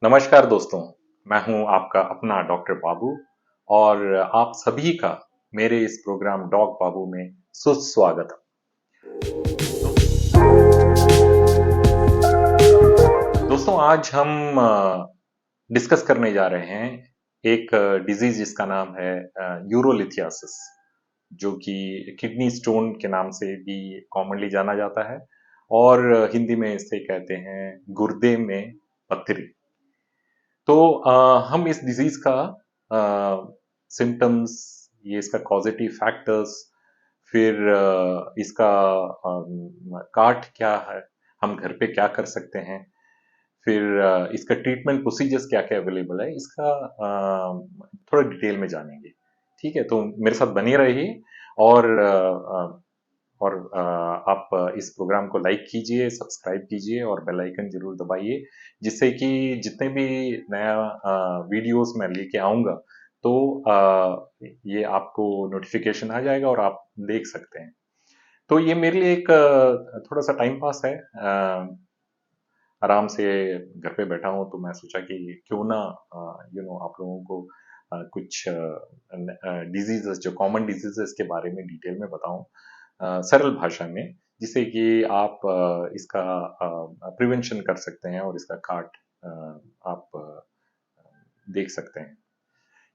नमस्कार दोस्तों। मैं हूं आपका अपना डॉक्टर बाबू और आप सभी का मेरे इस प्रोग्राम डॉग बाबू में सुस्वागत है। दोस्तों आज हम डिस्कस करने जा रहे हैं एक डिजीज जिसका नाम है यूरोलिथियासिस, जो कि किडनी स्टोन के नाम से भी कॉमनली जाना जाता है और हिंदी में इसे कहते हैं गुर्दे में पत्थरी। तो हम इस डिजीज का सिम्टम्स, ये इसका कॉजेटिव फैक्टर्स, फिर इसका काट क्या है, हम घर पे क्या कर सकते हैं, फिर इसका ट्रीटमेंट प्रोसीजर्स क्या क्या अवेलेबल है, इसका थोड़ा डिटेल में जानेंगे। ठीक है, तो मेरे साथ बने रहिए और आप इस प्रोग्राम को लाइक कीजिए, सब्सक्राइब कीजिए और बेल आइकन जरूर दबाइए, जिससे कि जितने भी नया वीडियोस मैं लेके आऊंगा तो ये आपको नोटिफिकेशन आ जाएगा और आप देख सकते हैं। तो ये मेरे लिए एक थोड़ा सा टाइम पास है। आराम से घर पे बैठा हूँ तो मैं सोचा कि क्यों ना आप लोगों को कुछ डिजीजेस, जो कॉमन डिजीजेस के बारे में डिटेल में बताऊं सरल भाषा में, जिससे कि आप इसका प्रिवेंशन कर सकते हैं और इसका काट आप देख सकते हैं।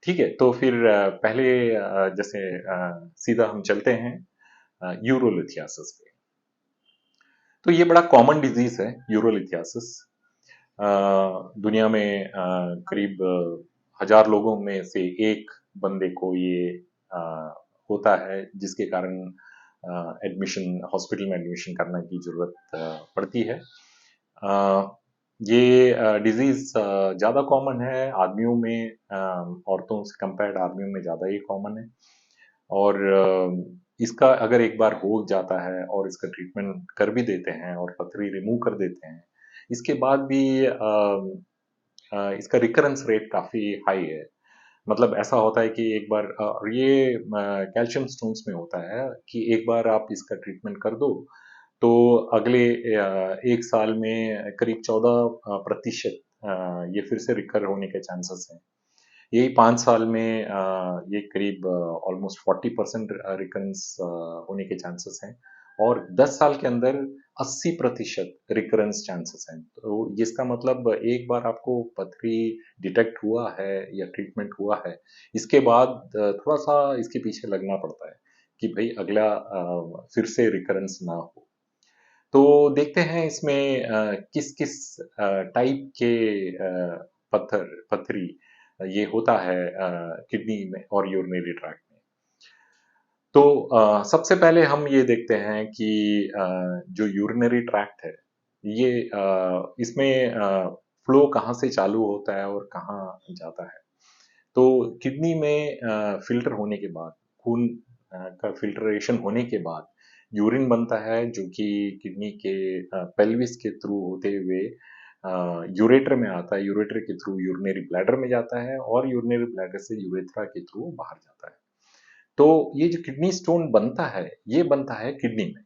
ठीक है, तो फिर पहले जैसे सीधा हम चलते हैं यूरोलिथियासिस पे। तो ये बड़ा कॉमन डिजीज है यूरोलिथियासिस। दुनिया में करीब 1000 लोगों में से एक बंदे को ये अ, होता है, जिसके कारण एडमिशन, हॉस्पिटल में एडमिशन करने की जरूरत पड़ती है। ये डिजीज ज़्यादा कॉमन है आदमियों में, औरतों से कंपेयर्ड आदमियों में ज़्यादा ये कॉमन है। और इसका अगर एक बार हो जाता है और इसका ट्रीटमेंट कर भी देते हैं और पथरी रिमूव कर देते हैं, इसके बाद भी इसका रिकरेंस रेट काफ़ी हाई है। मतलब ऐसा होता है कि एक बार और ये कैल्शियम स्टोन्स में होता है कि एक बार आप इसका ट्रीटमेंट कर दो तो अगले 1 साल में करीब 14% ये फिर से रिकर होने के चांसेस हैं। यही 5 साल में ये करीब ऑलमोस्ट 40% रिकरेंस होने के चांसेस हैं और 10 साल के अंदर 80% रिकरेंस चांसेस हैं। तो जिसका मतलब एक बार आपको पथरी डिटेक्ट हुआ है या ट्रीटमेंट हुआ है, इसके बाद थोड़ा सा इसके पीछे लगना पड़ता है कि भाई अगला फिर से रिकरेंस ना हो। तो देखते हैं इसमें किस किस टाइप के पथरी ये होता है किडनी में और यूरिनरी ट्रैक्ट में। तो सबसे पहले हम ये देखते हैं कि जो यूरिनरी ट्रैक्ट है, ये इसमें फ्लो कहाँ से चालू होता है और कहाँ जाता है। तो किडनी में फिल्टर होने के बाद, खून का फिल्ट्रेशन होने के बाद यूरिन बनता है, जो कि किडनी के पेल्विस के थ्रू होते हुए यूरेटर में आता है। यूरेटर के थ्रू यूरिनरी ब्लैडर में जाता है और यूरिनरी ब्लैडर से यूरेथ्रा के थ्रू बाहर जाता है। तो ये जो किडनी स्टोन बनता है, ये बनता है किडनी में।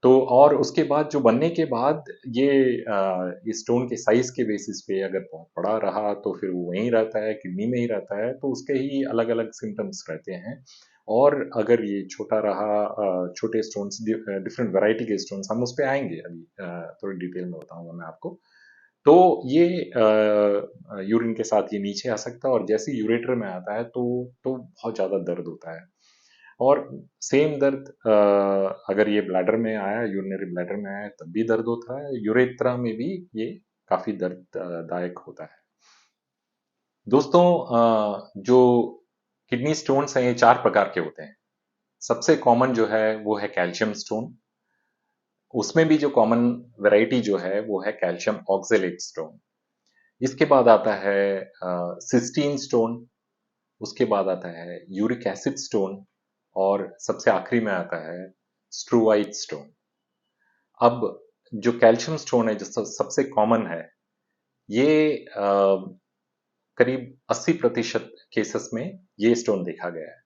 तो और उसके बाद जो बनने के बाद ये स्टोन के साइज के बेसिस पे अगर बहुत बड़ा रहा तो फिर वो वहीं रहता है, किडनी में ही रहता है, तो उसके ही अलग अलग सिम्टम्स रहते हैं। और अगर ये छोटा रहा, छोटे स्टोन्स, डिफरेंट वैरायटी के स्टोन्स, हम उस पर आएंगे अभी, थोड़ी डिटेल में बताऊंगा मैं आपको। तो ये यूरिन के साथ ये नीचे आ सकता है और जैसे यूरेटर में आता है तो बहुत ज़्यादा दर्द होता है। और सेम दर्द अगर ये ब्लैडर में आया, यूरिनरी ब्लैडर में आया, तब भी दर्द होता है। यूरेथ्रा में भी ये काफी दर्ददायक होता है। दोस्तों, जो किडनी स्टोन्स हैं ये 4 प्रकार के होते हैं। सबसे कॉमन जो है वो है कैल्शियम स्टोन। उसमें भी जो कॉमन वैरायटी जो है वो है कैल्शियम ऑक्जेलेट स्टोन। इसके बाद आता है सिस्टीन स्टोन। उसके बाद आता है यूरिक एसिड स्टोन और सबसे आखिरी में आता है स्ट्रूवाइट स्टोन। अब जो कैल्शियम स्टोन है, जो सबसे कॉमन है, ये करीब 80% केसेस में ये स्टोन देखा गया है।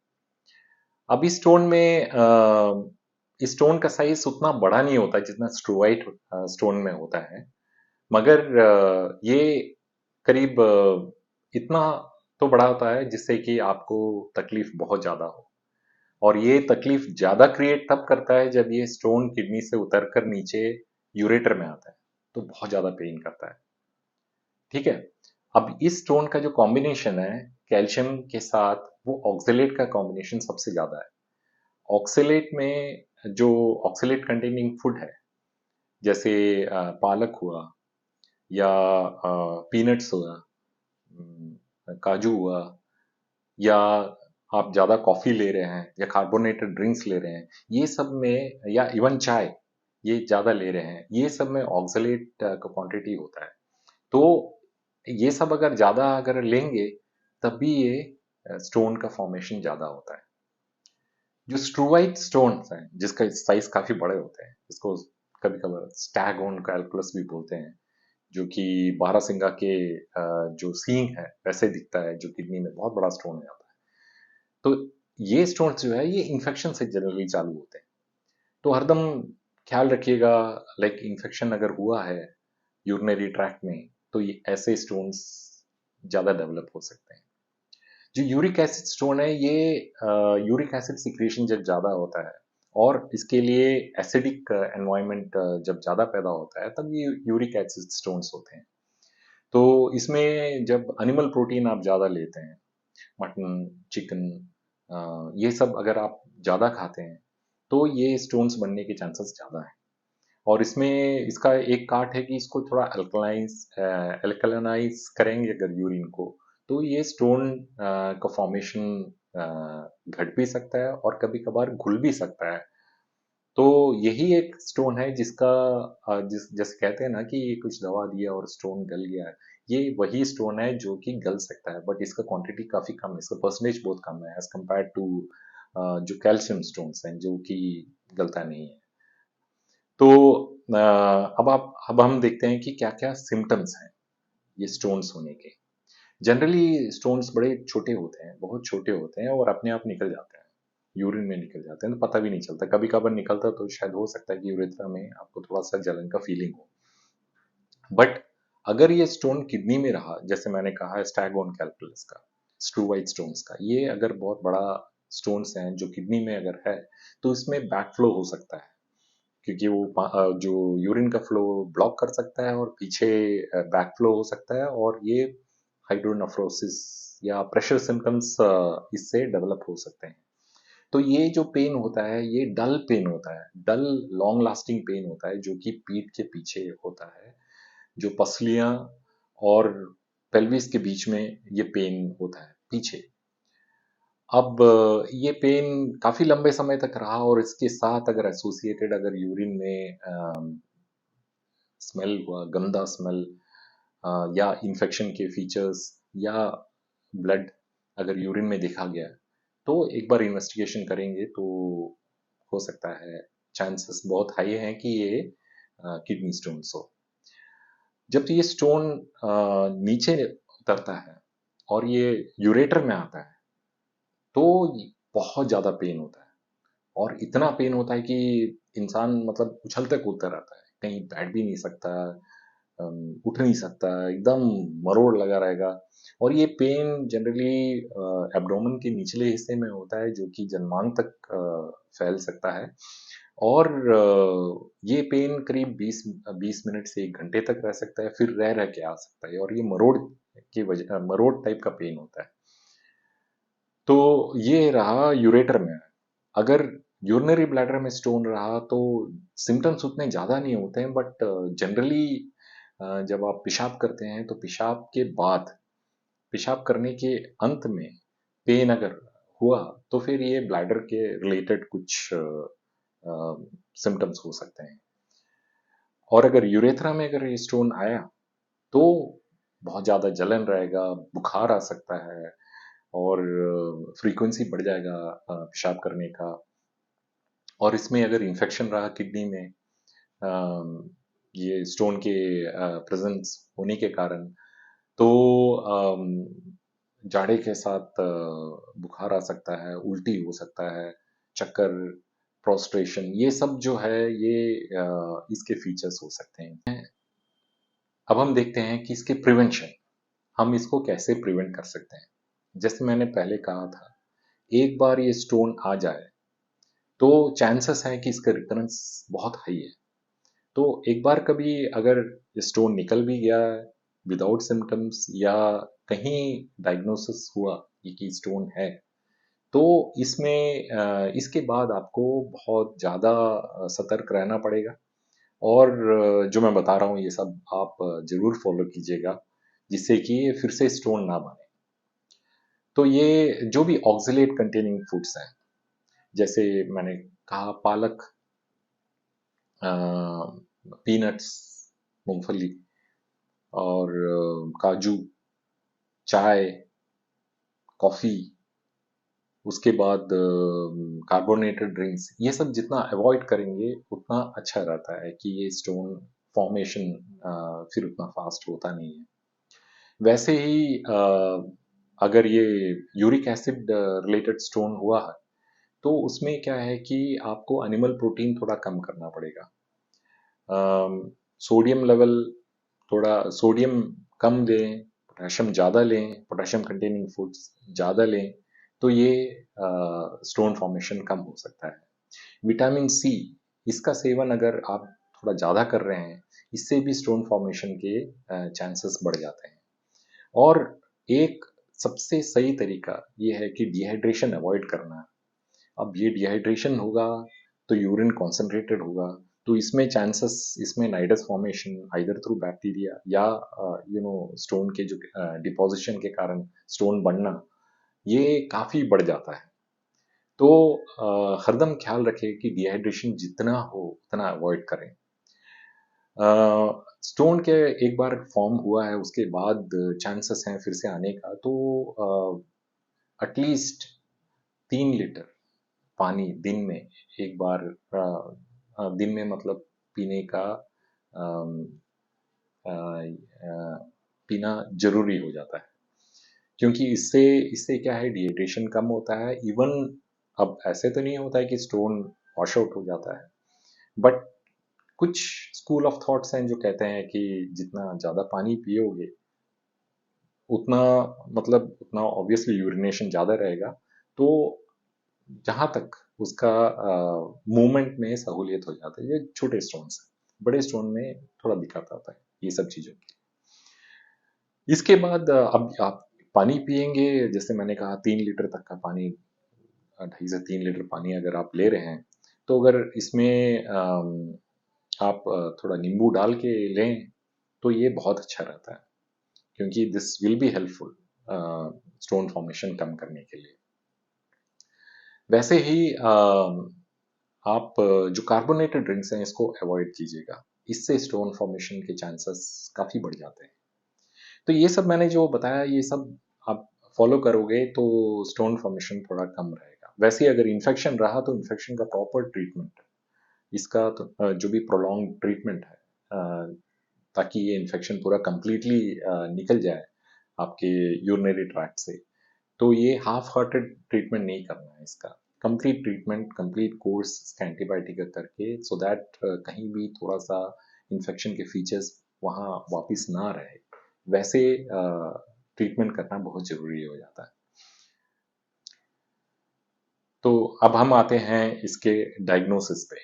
अब इस स्टोन में इस स्टोन का साइज उतना बड़ा नहीं होता जितना स्ट्रूवाइट स्टोन में होता है, मगर ये करीब इतना तो बड़ा होता है जिससे कि आपको तकलीफ बहुत ज़्यादा हो। और ये तकलीफ ज़्यादा क्रिएट तब करता है जब ये स्टोन किडनी से उतरकर नीचे यूरेटर में आता है, तो बहुत ज़्यादा पेन करता है। ठीक है। अब इस स्टोन का जो कॉम्बिनेशन है कैल्शियम के साथ, वो ऑक्सेलेट का कॉम्बिनेशन सबसे ज़्यादा है। ऑक्सेलेट में जो ऑक्सेलेट कंटेनिंग फूड है, जैसे पालक हुआ या पीनट्स हुआ, काजू हुआ, या आप ज़्यादा कॉफ़ी ले रहे हैं या कार्बोनेटेड ड्रिंक्स ले रहे हैं, ये सब में, या इवन चाय ये ज़्यादा ले रहे हैं, ये सब में ऑक्सलेट का क्वांटिटी होता है। तो ये सब अगर ज़्यादा अगर लेंगे तब भी ये स्टोन का फॉर्मेशन ज़्यादा होता है। जो स्ट्रूवाइट स्टोन्स हैं जिसका साइज काफ़ी बड़े होते हैं, इसको कभी कभार स्टैगोन कैलकुलस भी बोलते हैं, जो कि बारहसिंगा के जो सींग है वैसे दिखता है, जो किडनी में बहुत बड़ा स्टोन हो जाता है। तो ये स्टोन्स जो है ये इन्फेक्शन से जनरली चालू होते हैं। तो हरदम ख्याल रखिएगा, लाइक इन्फेक्शन अगर हुआ है यूरिनरी ट्रैक्ट में तो ये ऐसे स्टोन्स ज़्यादा डेवलप हो सकते हैं। जो यूरिक एसिड स्टोन है ये यूरिक एसिड सिक्रीशन जब ज़्यादा होता है और इसके लिए एसिडिक एनवायरनमेंट जब ज़्यादा पैदा होता है तब ये यूरिक एसिड स्टोन्स होते हैं। तो इसमें जब एनिमल प्रोटीन आप ज़्यादा लेते हैं, मटन, चिकन, ये सब अगर आप ज़्यादा खाते हैं तो ये स्टोन्स बनने के चांसेस ज़्यादा हैं। और इसमें इसका एक काट है कि इसको थोड़ा अल्कलाइज करेंगे अगर यूरिन को, तो ये स्टोन का फॉर्मेशन घट भी सकता है और कभी कभार घुल भी सकता है। तो यही एक स्टोन है जिसका जैसे कहते हैं ना कि ये कुछ दवा दिया और स्टोन गल गया है, ये वही स्टोन है जो कि गल सकता है, बट इसका क्वांटिटी काफी कम है, इसका परसेंटेज बहुत कम है एज कम्पेयर टू जो कैल्शियम स्टोन्स हैं जो कि गलता नहीं है। तो अब हम देखते हैं कि क्या क्या सिम्टम्स हैं ये स्टोन्स होने के। जनरली स्टोन्स बड़े छोटे होते हैं, बहुत छोटे होते हैं और अपने आप निकल जाते हैं, यूरिन में निकल जाते हैं तो पता भी नहीं चलता। कभी कभार निकलता तो शायद हो सकता है कि यूरेथ्रा में आपको थोड़ा सा जलन का फीलिंग हो। बट अगर ये स्टोन किडनी में रहा, जैसे मैंने कहा स्टैगोन कैल्कुलस का, स्ट्रूवाइट स्टोन्स का, ये अगर बहुत बड़ा स्टोन्स हैं जो किडनी में अगर है तो इसमें बैक फ्लो हो सकता है, क्योंकि वो जो यूरिन का फ्लो ब्लॉक कर सकता है और पीछे बैक फ्लो हो सकता है, और ये हाइड्रोनेफ्रोसिस या प्रेशर सिम्टम्स इससे डेवलप हो सकते हैं। तो ये जो पेन होता है ये डल पेन होता है, डल लॉन्ग लास्टिंग पेन होता है जो कि पीठ के पीछे होता है, जो पसलियां और पेल्विस के बीच में ये पेन होता है पीछे। अब ये पेन काफी लंबे समय तक रहा और इसके साथ अगर एसोसिएटेड अगर यूरिन में स्मेल हुआ, गंदा स्मेल, या इन्फेक्शन के फीचर्स, या ब्लड अगर यूरिन में देखा गया तो एक बार इन्वेस्टिगेशन करेंगे तो हो सकता है, चांसेस बहुत हाई हैं कि ये किडनी स्टोन्स हो। जब ये स्टोन नीचे उतरता है और ये यूरेटर में आता है तो बहुत ज्यादा पेन होता है, और इतना पेन होता है कि इंसान मतलब उछलते कूदता रहता है, कहीं बैठ भी नहीं सकता, उठ नहीं सकता, एकदम मरोड़ लगा रहेगा। और ये पेन जनरली एब्डोमेन के निचले हिस्से में होता है जो कि जन्मांग तक फैल सकता है। और ये पेन करीब 20 मिनट से 1 घंटे तक रह सकता है, फिर रह रह के आ सकता है, और ये मरोड़ टाइप का पेन होता है। तो ये रहा यूरेटर में। अगर यूरिनरी ब्लैडर में स्टोन रहा तो सिम्टम्स उतने ज़्यादा नहीं होते हैं, बट जनरली जब आप पेशाब करते हैं तो पेशाब के बाद, पेशाब करने के अंत में पेन अगर हुआ तो फिर ये ब्लैडर के रिलेटेड कुछ सिम्टम्स हो सकते हैं। और अगर यूरेथ्रा में अगर ये स्टोन आया तो बहुत ज़्यादा जलन रहेगा, बुखार आ सकता है, और फ्रीक्वेंसी बढ़ जाएगा पेशाब करने का। और इसमें अगर इन्फेक्शन रहा किडनी में ये स्टोन के प्रेजेंस होने के कारण, तो जाड़े के साथ बुखार आ सकता है, उल्टी हो सकता है, चक्कर, प्रोस्ट्रेशन, ये सब जो है ये इसके फीचर्स हो सकते हैं। अब हम देखते हैं कि इसके प्रिवेंशन, हम इसको कैसे प्रिवेंट कर सकते हैं। जैसे मैंने पहले कहा था, एक बार ये स्टोन आ जाए तो चांसेस है कि इसका रिकरेंस बहुत हाई है। तो एक बार कभी अगर स्टोन निकल भी गया विदाउट सिम्टम्स या कहीं डायग्नोसिस हुआ कि स्टोन है, तो इसमें इसके बाद आपको बहुत ज़्यादा सतर्क रहना पड़ेगा। और जो मैं बता रहा हूँ ये सब आप ज़रूर फॉलो कीजिएगा, जिससे कि ये फिर से स्टोन ना बने। तो ये जो भी ऑक्सलेट कंटेनिंग फूड्स हैं, जैसे मैंने कहा पालक, पीनट्स, मूंगफली और काजू, चाय, कॉफ़ी, उसके बाद कार्बोनेटेड ड्रिंक्स, ये सब जितना अवॉइड करेंगे उतना अच्छा रहता है कि ये स्टोन फॉर्मेशन फिर उतना फास्ट होता नहीं है। वैसे ही अगर ये यूरिक एसिड रिलेटेड स्टोन हुआ है, तो उसमें क्या है कि आपको एनिमल प्रोटीन थोड़ा कम करना पड़ेगा। सोडियम लेवल, थोड़ा सोडियम कम लें, पोटेशियम ज़्यादा लें, पोटेशियम कंटेनिंग फूड्स ज़्यादा लें, तो ये स्टोन फॉर्मेशन कम हो सकता है। विटामिन सी, इसका सेवन अगर आप थोड़ा ज़्यादा कर रहे हैं, इससे भी स्टोन फॉर्मेशन के चांसेस बढ़ जाते हैं। और एक सबसे सही तरीका ये है कि डिहाइड्रेशन अवॉइड करना। अब ये डिहाइड्रेशन होगा तो यूरिन कॉन्सेंट्रेटेड होगा, तो इसमें चांसेस, इसमें नाइडस फॉर्मेशन आइदर थ्रू बैक्टीरिया या स्टोन के जो डिपोजिशन के कारण स्टोन बनना, ये काफ़ी बढ़ जाता है। तो हरदम ख्याल रखें कि डिहाइड्रेशन जितना हो उतना अवॉइड करें। स्टोन के एक बार फॉर्म हुआ है उसके बाद चांसेस हैं फिर से आने का, तो एटलीस्ट 3 लीटर पानी दिन में एक बार, दिन में मतलब पीने का अम, अ, अ, पीना जरूरी हो जाता है, क्योंकि इससे इससे क्या है, डिहाइड्रेशन कम होता है। इवन अब ऐसे तो नहीं होता है कि स्टोन वॉश आउट हो जाता है, बट कुछ स्कूल ऑफ थॉट्स हैं जो कहते हैं कि जितना ज़्यादा पानी पियोगे उतना, मतलब उतना ऑब्वियसली यूरिनेशन ज़्यादा रहेगा, तो जहाँ तक उसका मूवमेंट में सहूलियत हो जाता है। ये छोटे स्टोन से, बड़े स्टोन में थोड़ा दिक्कत आता है ये सब चीज़ों की। इसके बाद अब आप पानी पिएंगे, जैसे मैंने कहा 3 लीटर तक का पानी, 2.5 से 3 लीटर पानी अगर आप ले रहे हैं, तो अगर इसमें आप थोड़ा नींबू डाल के लें तो ये बहुत अच्छा रहता है, क्योंकि this will be helpful stone formation कम करने के लिए। वैसे ही आप जो कार्बोनेटेड ड्रिंक्स हैं इसको अवॉइड कीजिएगा, इससे स्टोन फॉर्मेशन के चांसेस काफ़ी बढ़ जाते हैं। तो ये सब मैंने जो बताया ये सब आप फॉलो करोगे तो स्टोन फॉर्मेशन थोड़ा कम रहेगा। वैसे ही अगर इन्फेक्शन रहा तो इन्फेक्शन का प्रॉपर ट्रीटमेंट, इसका तो जो भी प्रोलॉन्ग ट्रीटमेंट है, ताकि ये इन्फेक्शन पूरा कंप्लीटली निकल जाए आपके यूरिनरी ट्रैक्ट से, तो ये हाफ हार्टेड ट्रीटमेंट नहीं करना है इसका। कंप्लीट ट्रीटमेंट, कंप्लीट कोर्स इसका एंटीबायोटिक का करके, सो दैट कहीं भी थोड़ा सा इन्फेक्शन के फीचर्स वहाँ वापस ना रहे, वैसे ट्रीटमेंट करना बहुत ज़रूरी हो जाता है। तो अब हम आते हैं इसके डायग्नोसिस पे।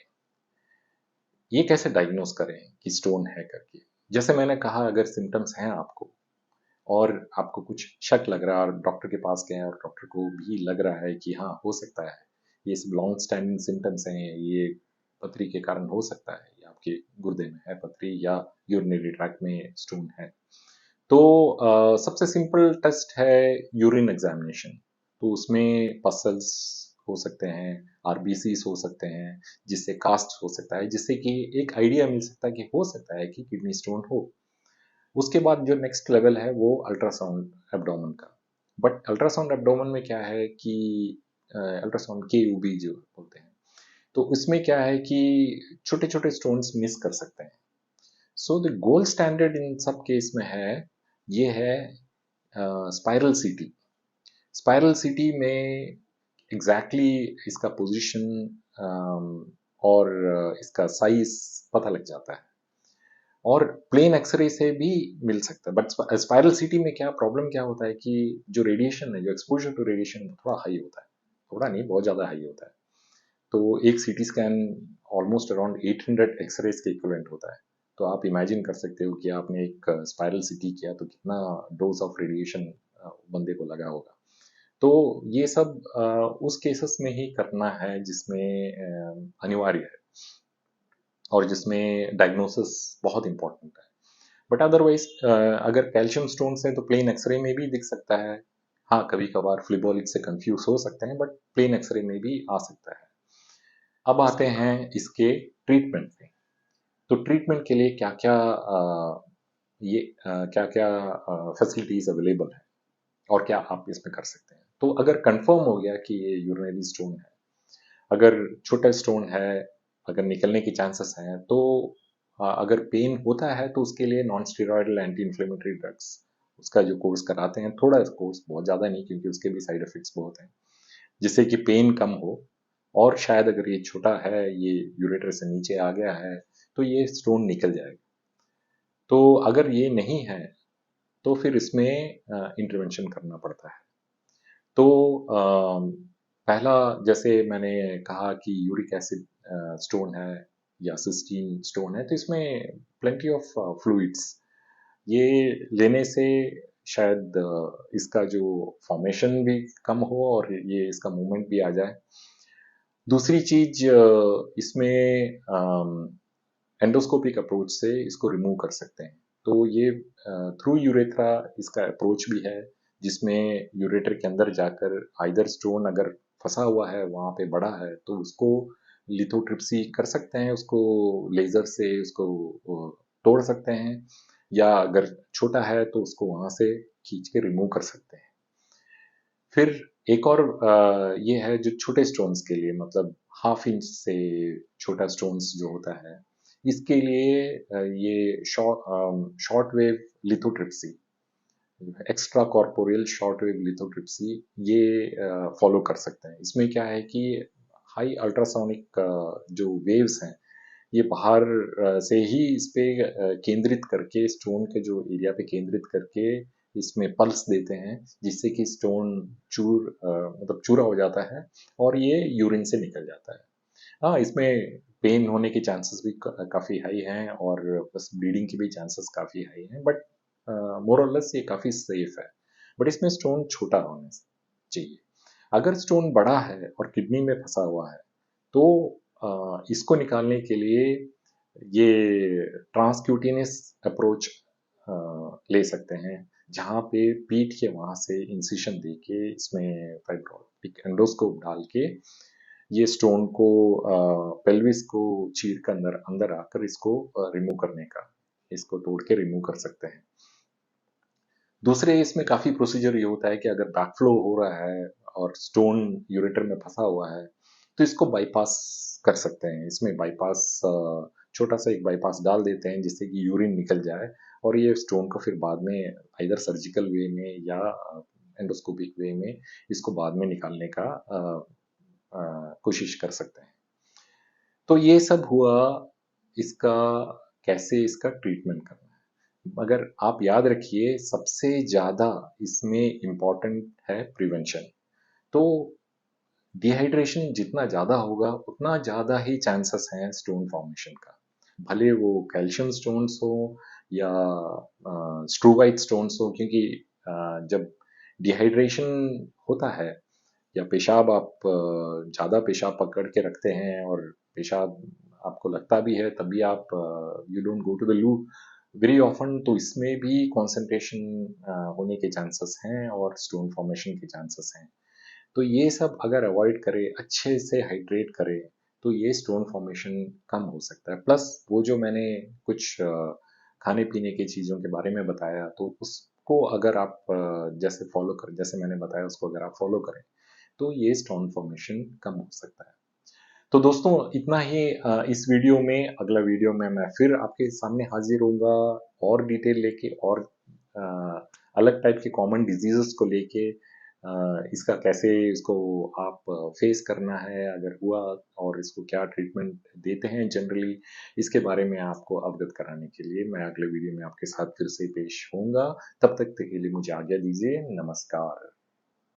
ये कैसे डायग्नोस करें कि स्टोन है करके। जैसे मैंने कहा, अगर सिम्टम्स हैं आपको और आपको कुछ शक लग रहा है और डॉक्टर के पास गए और डॉक्टर को भी लग रहा है कि हाँ हो सकता है ये सब लॉन्ग स्टैंडिंग सिम्टम्स हैं, ये पथरी के कारण हो सकता है, या आपके गुर्दे में है पथरी या यूरिनरी ट्रैक्ट में स्टोन है, तो सबसे सिंपल टेस्ट है यूरिन एग्जामिनेशन। तो उसमें पसल्स हो सकते हैं, आरबीसीज हो सकते हैं, जिससे कास्ट हो सकता है, जिससे कि एक आइडिया मिल सकता है कि हो सकता है कि किडनी स्टोन हो। उसके बाद जो नेक्स्ट लेवल है वो अल्ट्रासाउंड एब्डोमेन का। बट अल्ट्रासाउंड एब्डोमेन में क्या है कि अल्ट्रासाउंड के यूबी जो बोलते हैं, तो उसमें क्या है कि छोटे छोटे स्टोन्स मिस कर सकते हैं। So the gold standard in सब केस में है, ये है स्पाइरल सीटी। स्पाइरल सीटी में एग्जैक्टली इसका पोजीशन और इसका साइज पता लग जाता है। और प्लेन एक्सरे से भी मिल सकता है। बट स्पाइरल सिटी में क्या प्रॉब्लम क्या होता है कि जो रेडिएशन है, जो एक्सपोजर टू रेडिएशन थोड़ा हाई होता है, थोड़ा नहीं बहुत ज़्यादा हाई होता है। तो एक CT scan almost around 800 X rays के इक्विवेलेंट होता है। तो आप इमेजिन कर सकते हो कि आपने एक स्पाइरल सिटी किया तो कितना डोज ऑफ रेडिएशन बंदे को लगा होगा। तो ये सब उस केसेस में ही करना है जिसमें अनिवार्य है और जिसमें डायग्नोसिस बहुत इंपॉर्टेंट है। बट अदरवाइज अगर कैल्शियम स्टोन्स हैं तो प्लेन एक्सरे में भी दिख सकता है। हाँ, कभी कभार फ्लिबोलिक से कंफ्यूज हो सकते हैं, बट प्लेन एक्सरे में भी आ सकता है। अब आते हैं इसके ट्रीटमेंट में। तो ट्रीटमेंट के लिए क्या क्या ये क्या क्या फैसिलिटीज अवेलेबल है और क्या आप इसमें कर सकते हैं। तो अगर कंफर्म हो गया कि ये यूरिनरी स्टोन है, अगर छोटा स्टोन है, अगर निकलने के चांसेस हैं, तो अगर पेन होता है तो उसके लिए non steroidal anti inflammatory drugs उसका जो कोर्स कराते हैं, थोड़ा कोर्स, बहुत ज़्यादा नहीं क्योंकि उसके भी साइड इफेक्ट्स बहुत हैं, जिससे कि पेन कम हो। और शायद अगर ये छोटा है, ये यूरेटर से नीचे आ गया है, तो ये स्टोन निकल जाएगा। तो अगर ये नहीं है तो फिर इसमें इंटरवेंशन करना पड़ता है। तो पहला, जैसे मैंने कहा कि यूरिक एसिड स्टोन है या सिस्टीन स्टोन है, तो इसमें प्लेंटी ऑफ फ्लूइड्स ये लेने से शायद इसका जो फॉर्मेशन भी कम हो और ये इसका मूवमेंट भी आ जाए। दूसरी चीज, इसमें एंडोस्कोपिक अप्रोच से इसको रिमूव कर सकते हैं। तो ये थ्रू यूरेथ्रा इसका अप्रोच भी है, जिसमें यूरेटर के अंदर जाकर आइदर स्टोन अगर फंसा हुआ है वहाँ पे बड़ा है तो उसको लिथोट्रिप्सी कर सकते हैं, उसको लेजर से उसको तोड़ सकते हैं, या अगर छोटा है तो उसको वहाँ से खींच के रिमूव कर सकते हैं। फिर एक और ये है जो छोटे स्टोन्स के लिए, मतलब हाफ इंच से छोटा स्टोन्स जो होता है, इसके लिए ये short wave lithotripsy, extra corporeal short wave lithotripsy, ये फॉलो कर सकते हैं। इसमें क्या है कि हाई अल्ट्रासोनिक जो वेव्स हैं, ये बाहर से ही इस पे केंद्रित करके, स्टोन के जो एरिया पे केंद्रित करके इसमें पल्स देते हैं, जिससे कि स्टोन मतलब चूरा हो जाता है और ये यूरिन से निकल जाता है। हाँ, इसमें पेन होने के चांसेस भी काफ़ी हाई हैं और बस ब्लीडिंग के भी चांसेस काफ़ी हाई हैं, बट मोर और लेस ये काफ़ी सेफ है। बट इसमें स्टोन छोटा होना चाहिए। अगर स्टोन बड़ा है और किडनी में फंसा हुआ है, तो इसको निकालने के लिए ये ट्रांसक्यूटेनियस अप्रोच ले सकते हैं, जहाँ पे पीठ के वहाँ से इंसिशन दे के इसमें फाइब्रोटिक एंडोस्कोप डाल के ये स्टोन को पेल्विस को चीर कर अंदर अंदर आकर इसको रिमूव करने का, इसको तोड़ के रिमूव कर सकते हैं। दूसरे इसमें काफ़ी प्रोसीजर ये होता है कि अगर बैकफ्लो हो रहा है और स्टोन यूरेटर में फंसा हुआ है, तो इसको बाईपास कर सकते हैं। इसमें बाईपास, छोटा सा एक बाईपास डाल देते हैं जिससे कि यूरिन निकल जाए और ये स्टोन को फिर बाद में आइदर सर्जिकल वे में या एंडोस्कोपिक वे में इसको बाद में निकालने का कोशिश कर सकते हैं। तो ये सब हुआ इसका, कैसे इसका ट्रीटमेंट करना है। मगर आप याद रखिए, सबसे ज़्यादा इसमें इम्पॉर्टेंट है प्रिवेंशन। तो डिहाइड्रेशन जितना ज़्यादा होगा उतना ज़्यादा ही चांसेस हैं स्टोन फॉर्मेशन का, भले वो कैल्शियम स्टोन्स हो या स्ट्रूवाइट स्टोन्स हो, क्योंकि जब डिहाइड्रेशन होता है या पेशाब, आप ज़्यादा पेशाब पकड़ के रखते हैं और पेशाब आपको लगता भी है, तभी आप you don't go to the loo very often, तो इसमें भी कॉन्सेंट्रेशन होने के चांसेस हैं और स्टोन फॉर्मेशन के चांसेस हैं। तो ये सब अगर अवॉइड करें, अच्छे से हाइड्रेट करें, तो ये स्टोन फॉर्मेशन कम हो सकता है। प्लस वो जो मैंने कुछ खाने पीने की चीज़ों के बारे में बताया, तो उसको अगर आप जैसे फॉलो करें, जैसे मैंने बताया उसको अगर आप फॉलो करें, तो ये स्टोन फॉर्मेशन कम हो सकता है। तो दोस्तों, इतना ही इस वीडियो में। अगला वीडियो में मैं फिर आपके सामने हाजिर होऊंगा और डिटेल लेके और अलग टाइप के कॉमन डिजीजेस को लेके, इसका कैसे इसको आप फेस करना है अगर हुआ, और इसको क्या ट्रीटमेंट देते हैं जनरली, इसके बारे में आपको अवगत कराने के लिए मैं अगले वीडियो में आपके साथ फिर से पेश होऊंगा। तब तक के लिए मुझे आज्ञा दीजिए। नमस्कार।